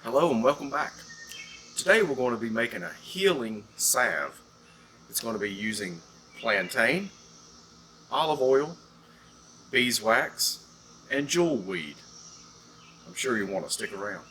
Hello and welcome back. Today we're going to be making a healing salve. It's going to be using plantain, olive oil, beeswax, and jewelweed. I'm sure you want to stick around.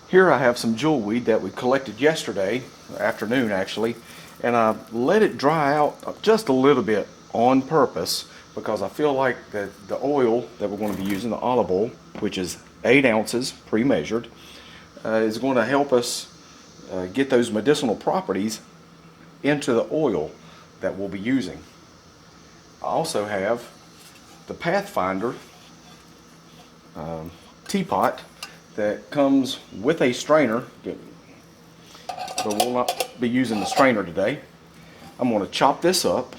Here I have some jewelweed that we collected yesterday afternoon actually, and I let it dry out just a little bit on purpose because I feel like that the oil that we're going to be using, the olive oil, which is 8 ounces pre-measured, is going to help us get those medicinal properties into the oil that we'll be using. I also have the Pathfinder teapot that comes with a strainer, but we'll not be using the strainer today. I'm going to chop this up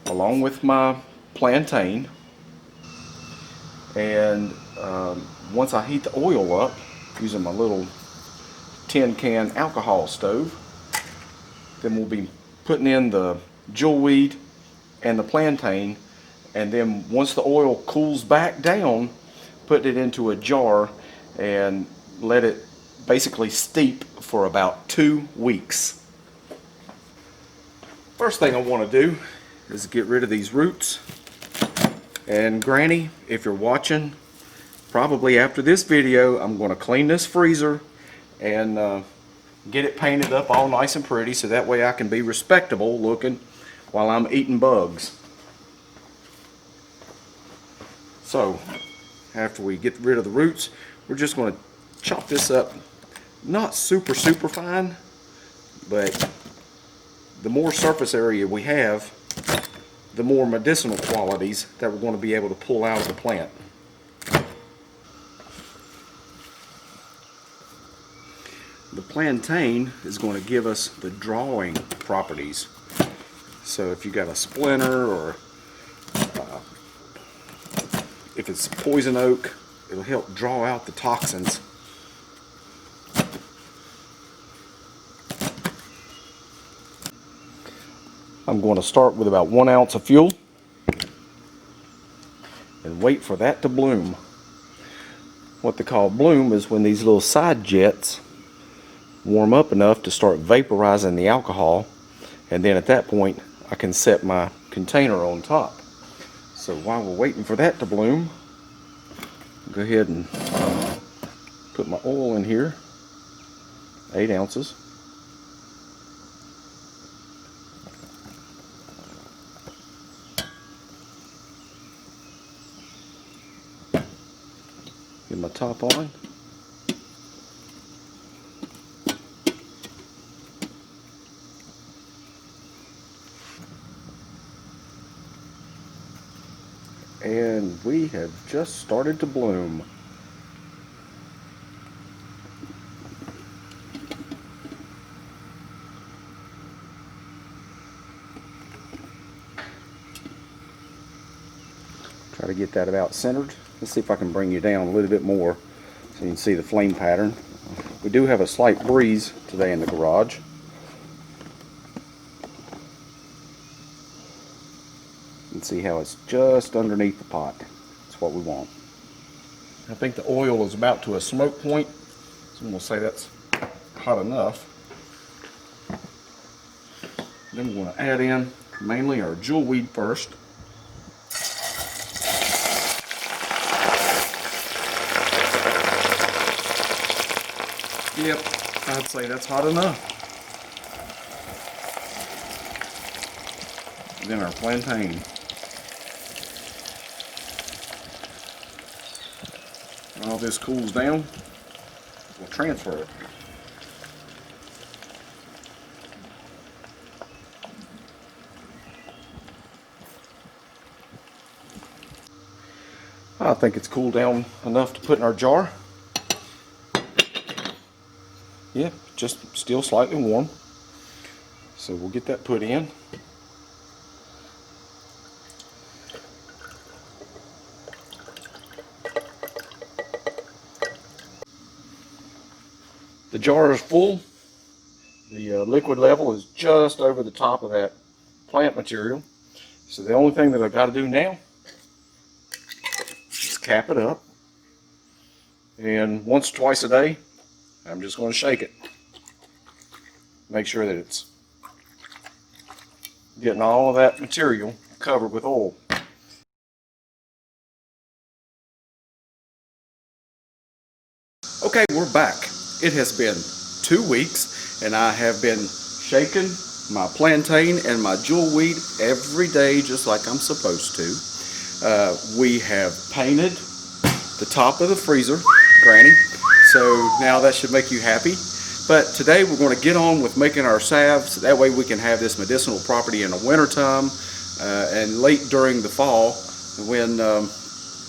along with my plantain, and once I heat the oil up using my little tin can alcohol stove, then we'll be putting in the jewelweed and the plantain, and then once the oil cools back down, put it into a jar and let it basically steep for about 2 weeks. First thing I want to do is get rid of these roots. And Granny, if you're watching, probably after this video, I'm going to clean this freezer and get it painted up all nice and pretty so that way I can be respectable looking while I'm eating bugs. So, after we get rid of the roots, we're just going to chop this up, not super fine, but the more surface area we have, the more medicinal qualities that we're going to be able to pull out of the plant. The plantain is going to give us the drawing properties. So if you got a splinter, or if it's poison oak, it'll help draw out the toxins. I'm going to start with about 1 ounce of fuel and wait for that to bloom. What they call bloom is when these little side jets warm up enough to start vaporizing the alcohol, and then at that point I can set my container on top. So while we're waiting for that to bloom, go ahead and put my oil in here, 8 ounces. Get my top on. And we have just started to bloom. Try to get that about centered. Let's see if I can bring you down a little bit more so you can see the flame pattern. We do have a slight breeze today in the garage. You can see how it's just underneath the pot. That's what we want. I think the oil is about to a smoke point, so I'm going to say that's hot enough. Then we're going to add in mainly our jewelweed first. Yep, I'd say that's hot enough. Then our plantain. When all this cools down, we'll transfer it. I think it's cooled down enough to put in our jar. Yeah, just still slightly warm. So we'll get that put in. The jar is full. The liquid level is just over the top of that plant material. So the only thing that I've got to do now is cap it up. And once or twice a day, I'm just going to shake it. Make sure that it's getting all of that material covered with oil. Okay, we're back. It has been 2 weeks and I have been shaking my plantain and my jewelweed every day just like I'm supposed to. We have painted the top of the freezer, Granny, so now that should make you happy. But today we're going to get on with making our salves. That way we can have this medicinal property in the wintertime and late during the fall when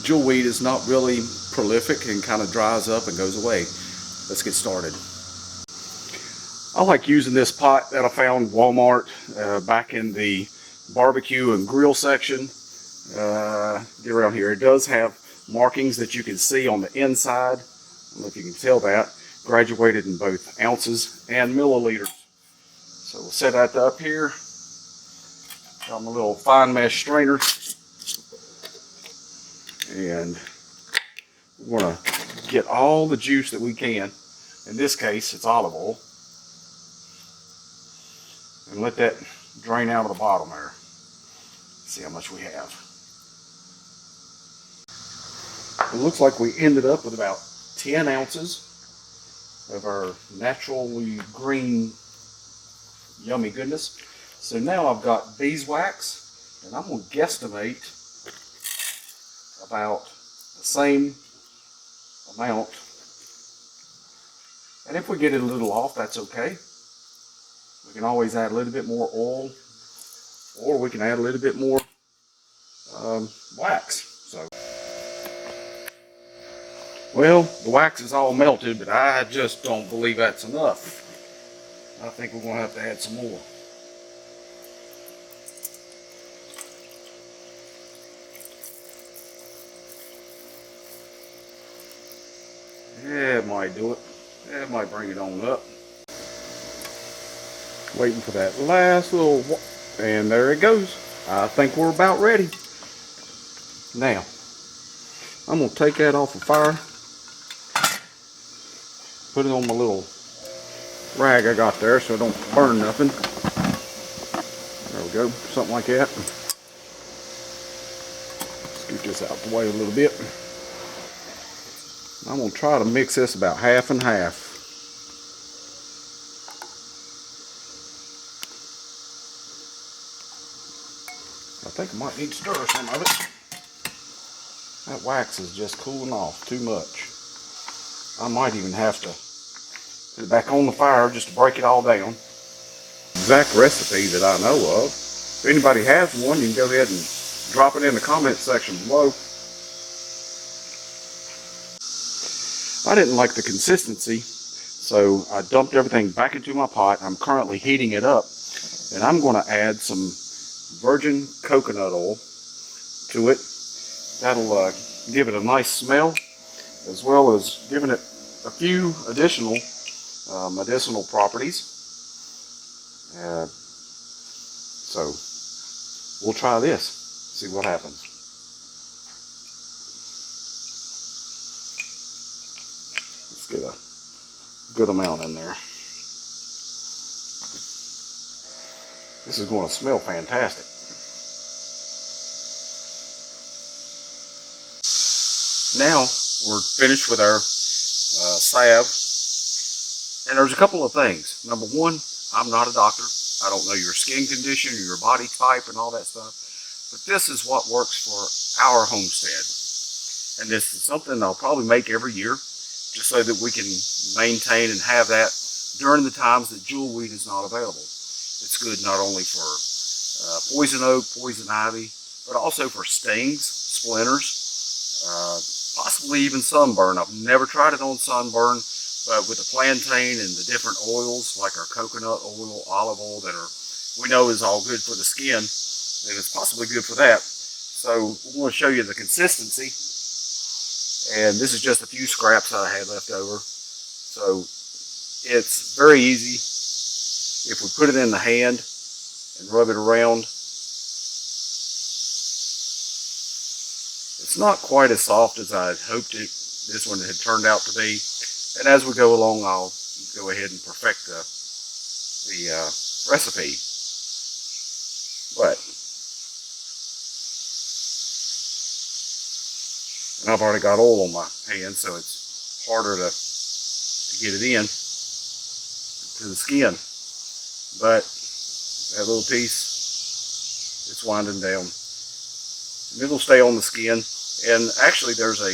jewelweed is not really prolific and kind of dries up and goes away. Let's get started. I like using this pot that I found at Walmart back in the barbecue and grill section. Get around here. It does have markings that you can see on the inside. I don't know if you can tell that. Graduated in both ounces and milliliters. So we'll set that up here. Got my little fine mesh strainer. And we're going to get all the juice that we can. In this case, it's olive oil. And let that drain out of the bottom there. See how much we have. It looks like we ended up with about 10 ounces of our naturally green yummy goodness. So now I've got beeswax, and I'm going to guesstimate about the same amount. And if we get it a little off, that's okay. We can always add a little bit more oil, or we can add a little bit more wax. So, well, the wax is all melted, but I just don't believe that's enough. I think we're going to have to add some more. Yeah, it might do it. Yeah, it might bring it on up. Waiting for that last little, and there it goes. I think we're about ready. Now, I'm going to take that off the fire. Put it on my little rag I got there so it don't burn nothing. There we go, something like that. Scoot this out the way a little bit. I'm going to try to mix this about half and half. I think I might need to stir some of it. That wax is just cooling off too much. I might even have to put it back on the fire just to break it all down. Exact recipe that I know of. If anybody has one, you can go ahead and drop it in the comment section below. I didn't like the consistency, so I dumped everything back into my pot. I'm currently heating it up, and I'm going to add some virgin coconut oil to it. That'll give it a nice smell, as well as giving it a few additional medicinal properties. So we'll try this, see what happens. Let's get a good amount in there. This is going to smell fantastic. Now we're finished with our salve, and there's a couple of things. Number one, I'm not a doctor. I don't know your skin condition or your body type and all that stuff, but this is what works for our homestead, and this is something I'll probably make every year just so that we can maintain and have that during the times that jewelweed is not available. It's good not only for poison oak, poison ivy, but also for stings, splinters, possibly even sunburn. I've never tried it on sunburn, but with the plantain and the different oils like our coconut oil, olive oil that we know is all good for the skin, then it's possibly good for that. So we're going to show you the consistency, and this is just a few scraps that I had left over. So it's very easy. if we put it in the hand and rub it around, it's not quite as soft as I had hoped this one had turned out to be. And as we go along, I'll go ahead and perfect the recipe. But and I've already got oil on my hands, so it's harder to get it in to the skin. But that little piece, it's winding down. And it'll stay on the skin. And actually there's a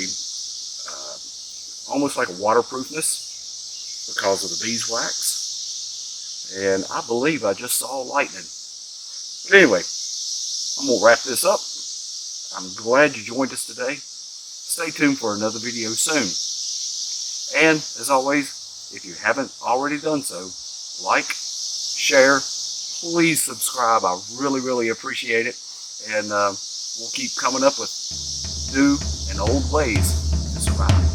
almost like a waterproofness because of the beeswax. And I believe I just saw lightning. But anyway, I'm going to wrap this up. I'm glad you joined us today. Stay tuned for another video soon. And as always, if you haven't already done so, like, share, please subscribe. I really appreciate it. And we'll keep coming up with new and old ways to survive.